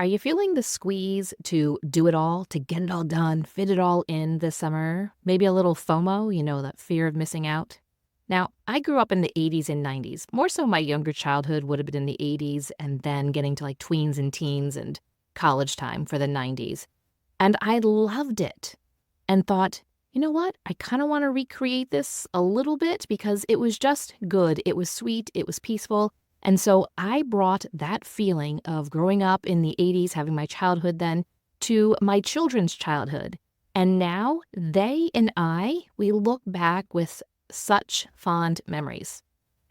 Are you feeling the squeeze to do it all, to get it all done, fit it all in this summer? Maybe a little FOMO, that fear of missing out? Now, I grew up in the 80s and 90s. More so, my younger childhood would have been in the 80s and then getting to like tweens and teens and college time for the 90s. And I loved it and thought, you know what? I kind of want to recreate this a little bit because it was just good. It was sweet. It was peaceful. And so I brought that feeling of growing up in the 80s, having my childhood then, to my children's childhood. And now they and we look back with such fond memories.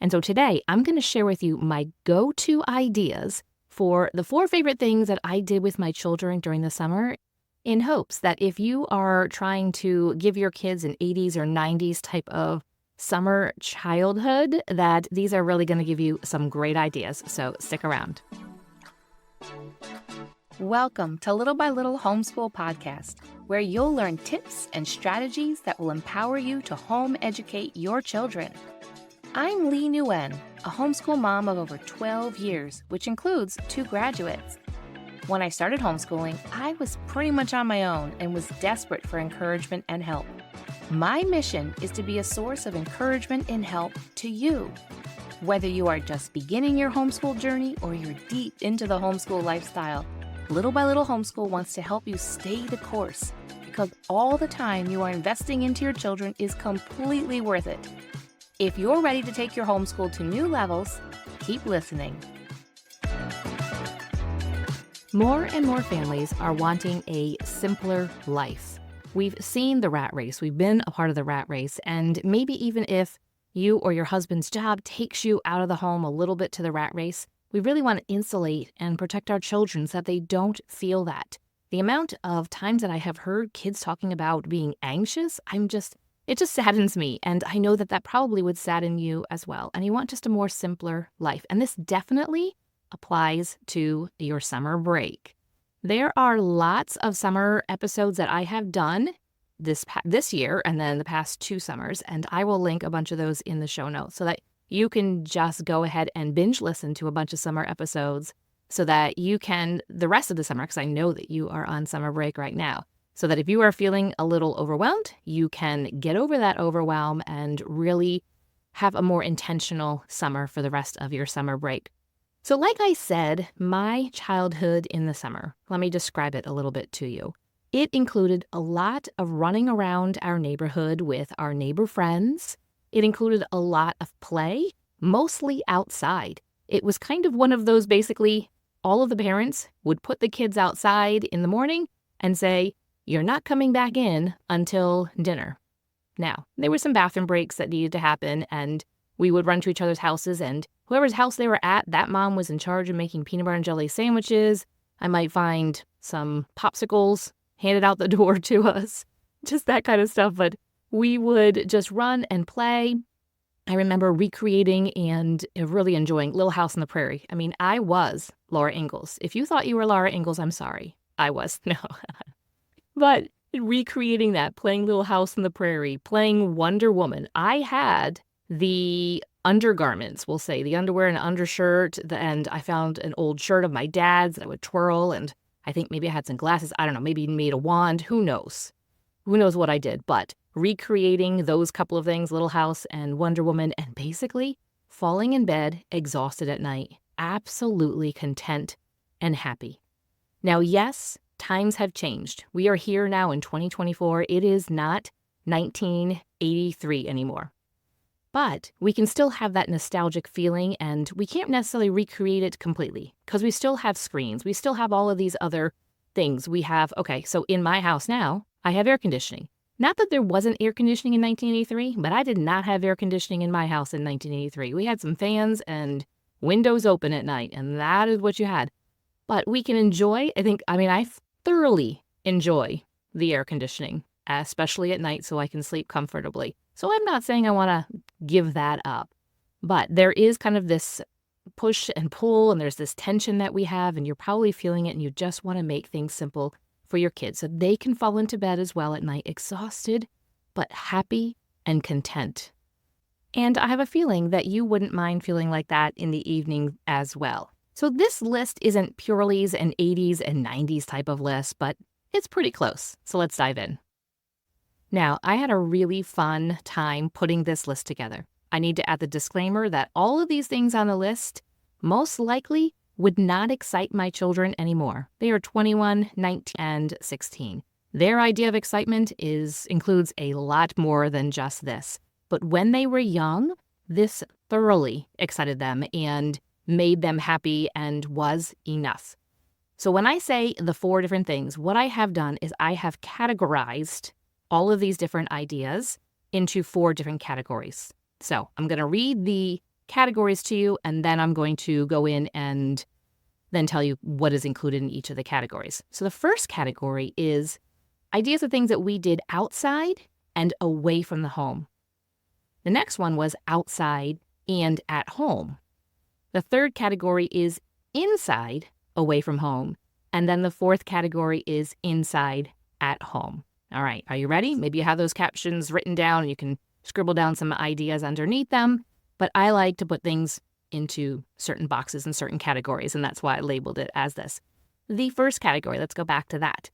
And so today I'm going to share with you my go-to ideas for the 4 favorite things that I did with my children during the summer, in hopes that if you are trying to give your kids an 80s or 90s type of summer childhood, that these are really going to give you some great ideas. So stick around. Welcome to Little by Little Homeschool Podcast, where you'll learn tips and strategies that will empower you to home educate your children. I'm Leigh Nguyen, a homeschool mom of over 12 years, which includes 2 graduates. When I started homeschooling, I was pretty much on my own and was desperate for encouragement and help. My mission is to be a source of encouragement and help to you. Whether you are just beginning your homeschool journey or you're deep into the homeschool lifestyle, Little by Little Homeschool wants to help you stay the course, because all the time you are investing into your children is completely worth it. If you're ready to take your homeschool to new levels, keep listening. More and more families are wanting a simpler life. We've seen the rat race. We've been a part of the rat race. And maybe even if you or your husband's job takes you out of the home a little bit to the rat race, we really want to insulate and protect our children so that they don't feel that. The amount of times that I have heard kids talking about being anxious, it just saddens me. And I know that that probably would sadden you as well. And you want just a more simpler life. And this definitely applies to your summer break. There are lots of summer episodes that I have done this year and then the past 2 summers, and I will link a bunch of those in the show notes so that you can just go ahead and binge listen to a bunch of summer episodes so that you can, the rest of the summer, because I know that you are on summer break right now, so that if you are feeling a little overwhelmed, you can get over that overwhelm and really have a more intentional summer for the rest of your summer break. So like I said, my childhood in the summer, let me describe it a little bit to you. It included a lot of running around our neighborhood with our neighbor friends. It included a lot of play, mostly outside. It was kind of one of those, basically, all of the parents would put the kids outside in the morning and say, "You're not coming back in until dinner." Now, there were some bathroom breaks that needed to happen, and we would run to each other's houses, and whoever's house they were at, that mom was in charge of making peanut butter and jelly sandwiches. I might find some popsicles handed out the door to us, just that kind of stuff. But we would just run and play. I remember recreating and really enjoying Little House on the Prairie. I mean, I was Laura Ingalls. If you thought you were Laura Ingalls, I'm sorry. I was. No. But recreating that, playing Little House on the Prairie, playing Wonder Woman. I had the undergarments, we'll say, the underwear and undershirt, and I found an old shirt of my dad's that I would twirl, and I think maybe I had some glasses. I don't know, maybe made a wand. Who knows? Who knows what I did? But recreating those couple of things, Little House and Wonder Woman, and basically falling in bed exhausted at night, absolutely content and happy. Now, yes, times have changed. We are here now in 2024. It is not 1983 anymore. But we can still have that nostalgic feeling, and we can't necessarily recreate it completely because we still have screens. We still have all of these other things. We have, so in my house now, I have air conditioning. Not that there wasn't air conditioning in 1983, but I did not have air conditioning in my house in 1983. We had some fans and windows open at night, and that is what you had. But we can enjoy, I thoroughly enjoy the air conditioning, especially at night, so I can sleep comfortably. So I'm not saying I want to give that up, but there is kind of this push and pull, and there's this tension that we have, and you're probably feeling it, and you just want to make things simple for your kids so they can fall into bed as well at night, exhausted, but happy and content. And I have a feeling that you wouldn't mind feeling like that in the evening as well. So this list isn't purely an 80s and 90s type of list, but it's pretty close. So let's dive in. Now, I had a really fun time putting this list together. I need to add the disclaimer that all of these things on the list most likely would not excite my children anymore. They are 21, 19, and 16. Their idea of excitement includes a lot more than just this. But when they were young, this thoroughly excited them and made them happy and was enough. So when I say the 4 different things, what I have done is I have categorized all of these different ideas into 4 different categories. So I'm going to read the categories to you, and then I'm going to go in and then tell you what is included in each of the categories. So the first category is ideas of things that we did outside and away from the home. The next one was outside and at home. The third category is inside, away from home. And then the fourth category is inside, at home. All right, are you ready? Maybe you have those captions written down and you can scribble down some ideas underneath them. But I like to put things into certain boxes and certain categories, and that's why I labeled it as this. The first category, let's go back to that.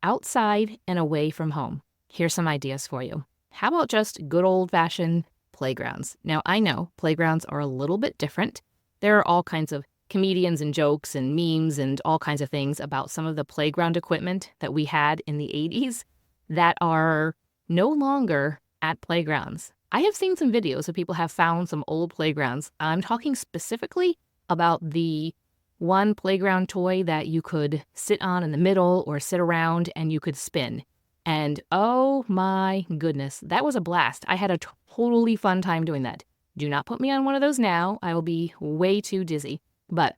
Outside and away from home. Here's some ideas for you. How about just good old-fashioned playgrounds? Now, I know playgrounds are a little bit different. There are all kinds of comedians and jokes and memes and all kinds of things about some of the playground equipment that we had in the 80s that are no longer at playgrounds. I have seen some videos of people have found some old playgrounds. I'm talking specifically about the one playground toy that you could sit on in the middle or sit around and you could spin. And oh my goodness, that was a blast. I had a totally fun time doing that. Do not put me on one of those now. I will be way too dizzy. But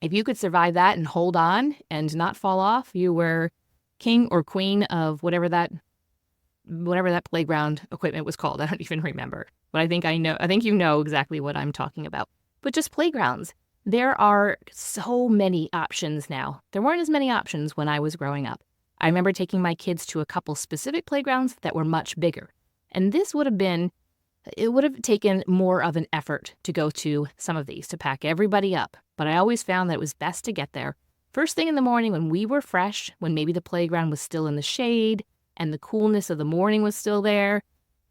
if you could survive that and hold on and not fall off, you were king or queen of whatever that playground equipment was called. I don't even remember. But I think you know exactly what I'm talking about. But just playgrounds. There are so many options now. There weren't as many options when I was growing up. I remember taking my kids to a couple specific playgrounds that were much bigger. And it would have taken more of an effort to go to some of these, to pack everybody up. But I always found that it was best to get there first thing in the morning when we were fresh, when maybe the playground was still in the shade and the coolness of the morning was still there,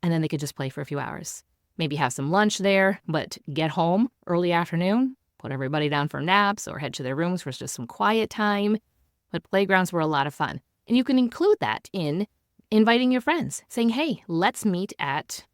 and then they could just play for a few hours. Maybe have some lunch there, but get home early afternoon, put everybody down for naps or head to their rooms for just some quiet time. But playgrounds were a lot of fun. And you can include that in inviting your friends, saying, hey, let's meet at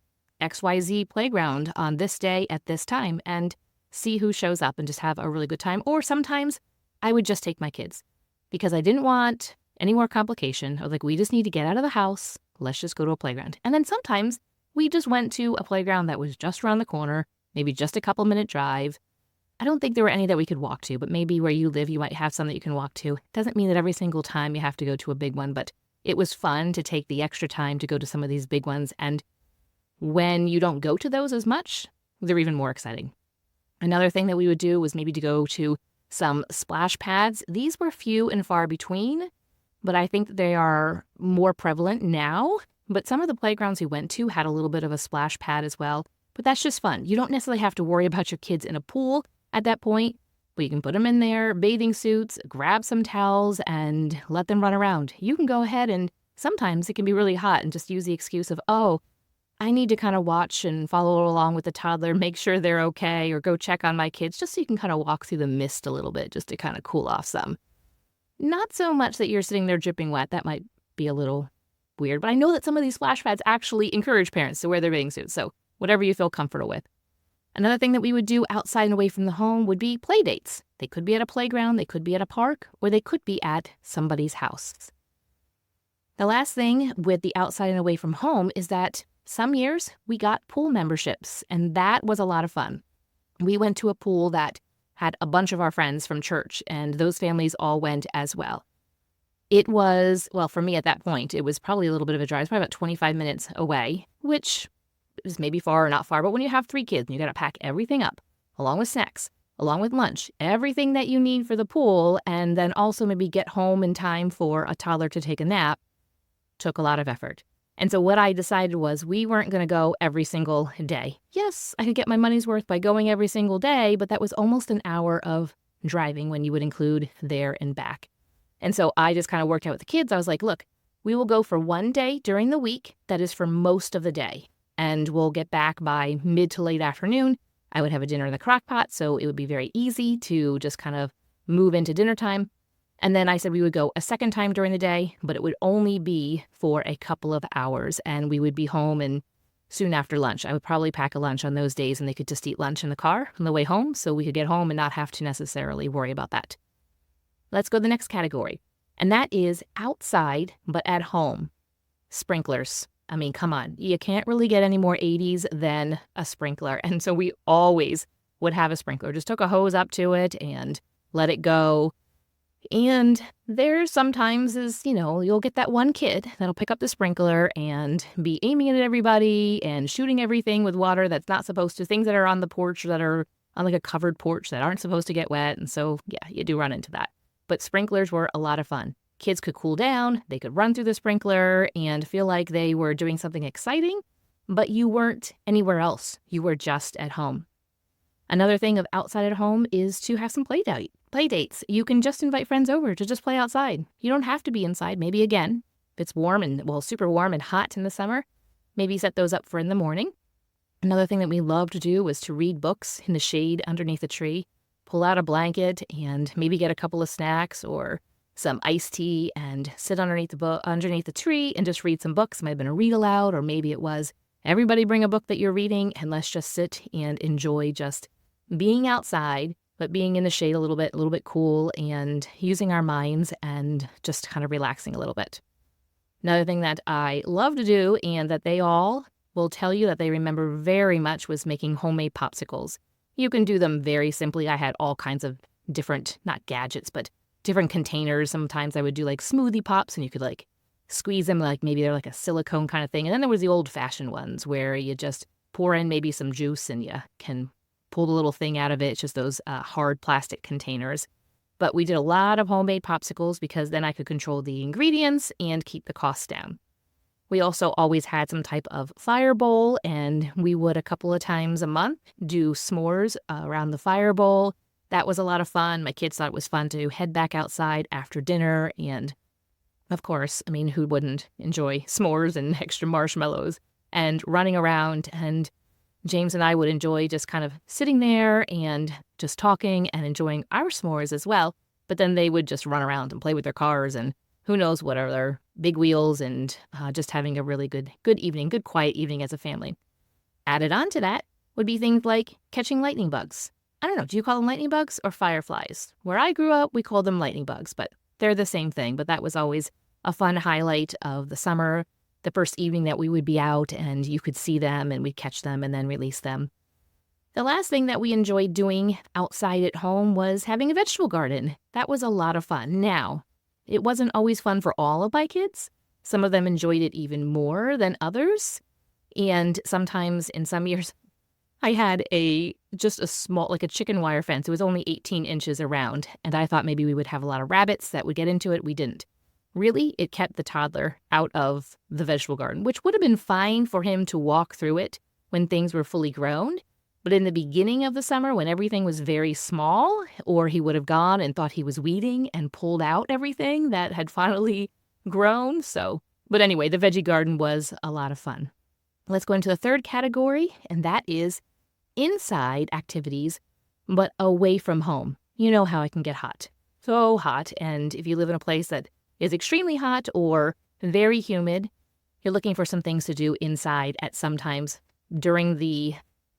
XYZ playground on this day at this time and see who shows up and just have a really good time. Or sometimes I would just take my kids because I didn't want any more complication. I was like, we just need to get out of the house. Let's just go to a playground. And then sometimes we just went to a playground that was just around the corner, maybe just a couple minute drive. I don't think there were any that we could walk to, but maybe where you live, you might have some that you can walk to. It doesn't mean that every single time you have to go to a big one, but it was fun to take the extra time to go to some of these big ones. And when you don't go to those as much, they're even more exciting. Another thing that we would do was maybe to go to some splash pads. These were few and far between, but I think they are more prevalent now. But some of the playgrounds we went to had a little bit of a splash pad as well. But that's just fun. You don't necessarily have to worry about your kids in a pool at that point, but you can put them in their bathing suits, grab some towels, and let them run around. You can go ahead and sometimes it can be really hot and just use the excuse of, oh, I need to kind of watch and follow along with the toddler, make sure they're okay, or go check on my kids, just so you can kind of walk through the mist a little bit, just to kind of cool off some. Not so much that you're sitting there dripping wet. That might be a little weird, but I know that some of these splash pads actually encourage parents to wear their bathing suits, so whatever you feel comfortable with. Another thing that we would do outside and away from the home would be play dates. They could be at a playground, they could be at a park, or they could be at somebody's house. The last thing with the outside and away from home is that some years we got pool memberships, and that was a lot of fun. We went to a pool that had a bunch of our friends from church, and those families all went as well. It was, well, for me at that point, it was probably a little bit of a drive. It's probably about 25 minutes away, which is maybe far or not far. But when you have 3 kids and you got to pack everything up, along with snacks, along with lunch, everything that you need for the pool, and then also maybe get home in time for a toddler to take a nap, took a lot of effort. And so what I decided was we weren't going to go every single day. Yes, I could get my money's worth by going every single day, but that was almost an hour of driving when you would include there and back. And so I just kind of worked out with the kids. I was like, look, we will go for one day during the week that is for most of the day. And we'll get back by mid to late afternoon. I would have a dinner in the crock pot, so it would be very easy to just kind of move into dinner time. And then I said we would go a second time during the day, but it would only be for a couple of hours, and we would be home and soon after lunch. I would probably pack a lunch on those days, and they could just eat lunch in the car on the way home, so we could get home and not have to necessarily worry about that. Let's go to the next category, and that is outside but at home. Sprinklers. I mean, come on. You can't really get any more 80s than a sprinkler, and so we always would have a sprinkler. Just took a hose up to it and let it go. And there sometimes is, you'll get that one kid that'll pick up the sprinkler and be aiming it at everybody and shooting everything with water that's not supposed to, things that are on the porch that are on like a covered porch that aren't supposed to get wet. And so, yeah, you do run into that. But sprinklers were a lot of fun. Kids could cool down, they could run through the sprinkler and feel like they were doing something exciting, but you weren't anywhere else. You were just at home. Another thing of outside at home is to have some play dates. You can just invite friends over to just play outside. You don't have to be inside. Maybe again, if it's warm and, super warm and hot in the summer, maybe set those up for in the morning. Another thing that we love to do was to read books in the shade underneath a tree, pull out a blanket and maybe get a couple of snacks or some iced tea and sit underneath the tree and just read some books. It might have been a read aloud, or maybe it was everybody bring a book that you're reading and let's just sit and enjoy just being outside, but being in the shade a little bit cool and using our minds and just kind of relaxing a little bit. Another thing that I love to do and that they all will tell you that they remember very much was making homemade popsicles. You can do them very simply. I had all kinds of different, not gadgets, but different containers. Sometimes I would do like smoothie pops and you could like squeeze them like maybe they're like a silicone kind of thing. And then there was the old fashioned ones where you just pour in maybe some juice and you can pull the little thing out of it. It's just those hard plastic containers. But we did a lot of homemade popsicles because then I could control the ingredients and keep the costs down. We also always had some type of fire bowl, and we would a couple of times a month do s'mores around the fire bowl. That was a lot of fun. My kids thought it was fun to head back outside after dinner. And of course, I mean, who wouldn't enjoy s'mores and extra marshmallows and running around? And James and I would enjoy just kind of sitting there and just talking and enjoying our s'mores as well. But then they would just run around and play with their cars and who knows what other big wheels and just having a really good evening, good quiet evening as a family. Added on to that would be things like catching lightning bugs. I don't know, do you call them lightning bugs or fireflies? Where I grew up, we called them lightning bugs, but they're the same thing. But that was always a fun highlight of the summer. The first evening that we would be out and you could see them and we'd catch them and then release them. The last thing that we enjoyed doing outside at home was having a vegetable garden. That was a lot of fun. Now, it wasn't always fun for all of my kids. Some of them enjoyed it even more than others. And sometimes in some years, I had just a small, like a chicken wire fence. It was only 18 inches around. And I thought maybe we would have a lot of rabbits that would get into it. We didn't. Really, it kept the toddler out of the vegetable garden, which would have been fine for him to walk through it when things were fully grown. But in the beginning of the summer, when everything was very small, or he would have gone and thought he was weeding and pulled out everything that had finally grown. But anyway, the veggie garden was a lot of fun. Let's go into the third category, and that is inside activities, but away from home. You know how it can get hot. So hot, and if you live in a place that is extremely hot or very humid, you're looking for some things to do inside at some times during the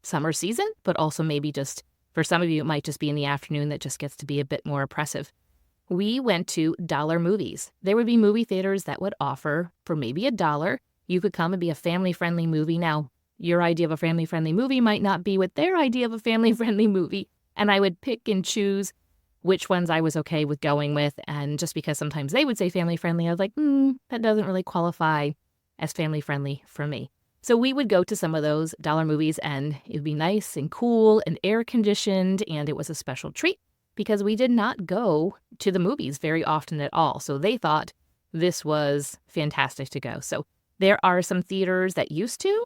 summer season, but also maybe just for some of you, it might just be in the afternoon that just gets to be a bit more oppressive. We went to dollar movies. There would be movie theaters that would offer for maybe $1. You could come and be a family-friendly movie. Now, your idea of a family-friendly movie might not be with their idea of a family-friendly movie, and I would pick and choose which ones I was okay with going with. And just because sometimes they would say family-friendly, I was like, that doesn't really qualify as family-friendly for me. So we would go to some of those dollar movies and it would be nice and cool and air-conditioned, and it was a special treat because we did not go to the movies very often at all. So they thought this was fantastic to go. So there are some theaters that used to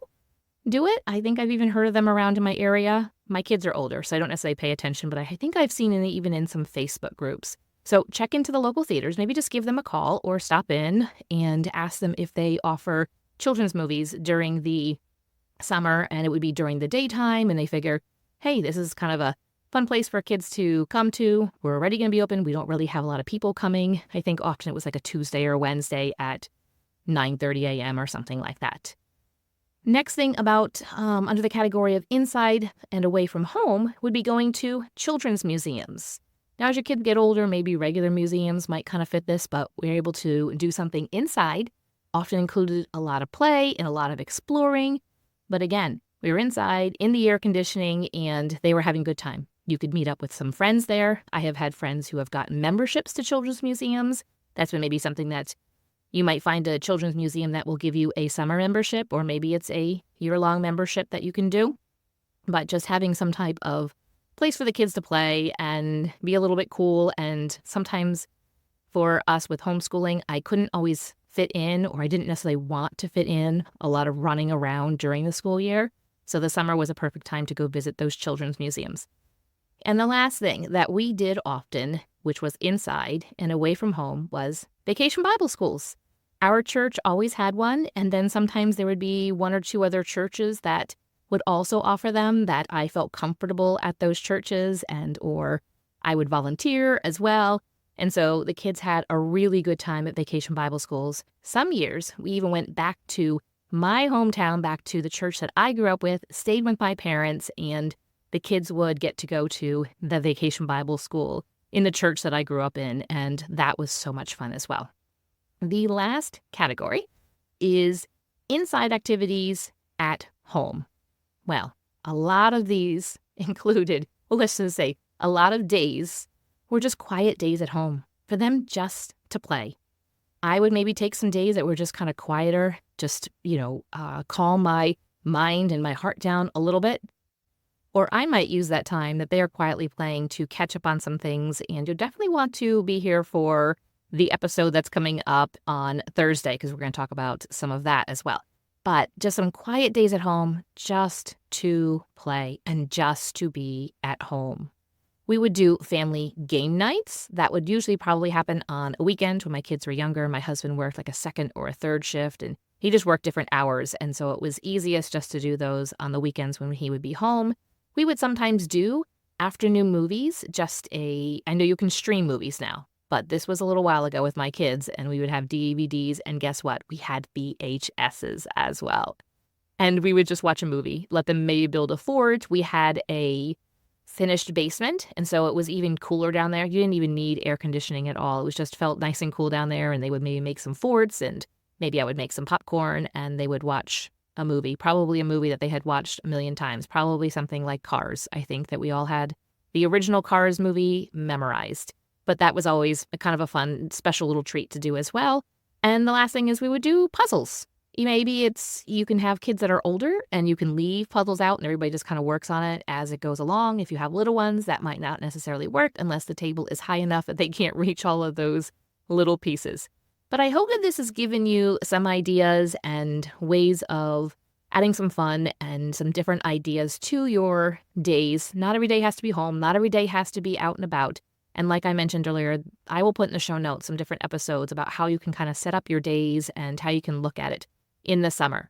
do it. I think I've even heard of them around in my area. My kids are older, so I don't necessarily pay attention, but I think I've seen it even in some Facebook groups. So check into the local theaters, maybe just give them a call or stop in and ask them if they offer children's movies during the summer, and it would be during the daytime, and they figure, hey, this is kind of a fun place for kids to come to. We're already going to be open. We don't really have a lot of people coming. I think often it was like a Tuesday or Wednesday at 9:30 a.m. or something like that. Next thing about under the category of inside and away from home would be going to children's museums. Now, as your kids get older, maybe regular museums might kind of fit this, but we're able to do something inside, often included a lot of play and a lot of exploring. But again, we were inside in the air conditioning and they were having a good time. You could meet up with some friends there. I have had friends who have gotten memberships to children's museums. That's been maybe something that you might find a children's museum that will give you a summer membership, or maybe it's a year-long membership that you can do. But just having some type of place for the kids to play and be a little bit cool. And sometimes for us with homeschooling, I couldn't always fit in, or I didn't necessarily want to fit in a lot of running around during the school year. So the summer was a perfect time to go visit those children's museums. And the last thing that we did often, which was inside and away from home, was vacation Bible schools. Our church always had one, and then sometimes there would be one or two other churches that would also offer them, that I felt comfortable at those churches, and or I would volunteer as well. And so the kids had a really good time at vacation Bible schools. Some years, we even went back to my hometown, back to the church that I grew up with, stayed with my parents, and the kids would get to go to the vacation Bible school in the church that I grew up in, and that was so much fun as well. The last category is inside activities at home. Well, a lot of these included, well, let's just say a lot of days were just quiet days at home for them just to play. I would maybe take some days that were just kind of quieter, just, calm my mind and my heart down a little bit. Or I might use that time that they are quietly playing to catch up on some things. And you'll definitely want to be here for the episode that's coming up on Thursday, because we're going to talk about some of that as well. But just some quiet days at home just to play and just to be at home. We would do family game nights. That would usually probably happen on a weekend when my kids were younger. My husband worked like a second or a third shift, and he just worked different hours. And so it was easiest just to do those on the weekends when he would be home. We would sometimes do afternoon movies, I know you can stream movies now, but this was a little while ago with my kids, and we would have DVDs, and guess what? We had VHSs as well. And we would just watch a movie, let them maybe build a fort. We had a finished basement, and so it was even cooler down there. You didn't even need air conditioning at all. It was just felt nice and cool down there, and they would maybe make some forts, and maybe I would make some popcorn, and they would watch a movie, probably a movie that they had watched a million times, probably something like Cars. I think that we all had the original Cars movie memorized, but that was always a kind of a fun, special little treat to do as well. And the last thing is we would do puzzles. Maybe you can have kids that are older and you can leave puzzles out and everybody just kind of works on it as it goes along. If you have little ones, that might not necessarily work unless the table is high enough that they can't reach all of those little pieces. But I hope that this has given you some ideas and ways of adding some fun and some different ideas to your days. Not every day has to be home. Not every day has to be out and about. And like I mentioned earlier, I will put in the show notes some different episodes about how you can kind of set up your days and how you can look at it in the summer.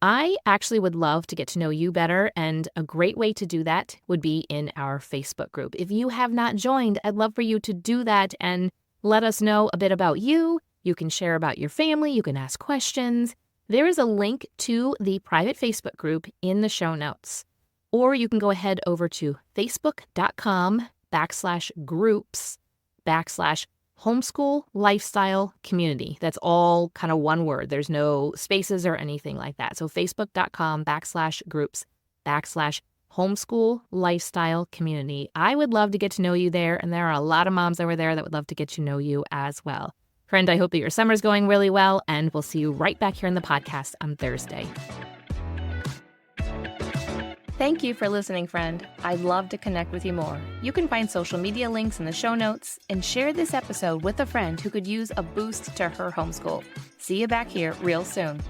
I actually would love to get to know you better, and a great way to do that would be in our Facebook group. If you have not joined, I'd love for you to do that and let us know a bit about you. You can share about your family. You can ask questions. There is a link to the private Facebook group in the show notes. Or you can go ahead over to facebook.com/groups/homeschool lifestyle community. That's all kind of one word. There's no spaces or anything like that. So facebook.com/groups/homeschool lifestyle community. I would love to get to know you there. And there are a lot of moms over there that would love to get to know you as well. Friend, I hope that your summer's going really well, and we'll see you right back here in the podcast on Thursday. Thank you for listening, friend. I'd love to connect with you more. You can find social media links in the show notes and share this episode with a friend who could use a boost to her homeschool. See you back here real soon.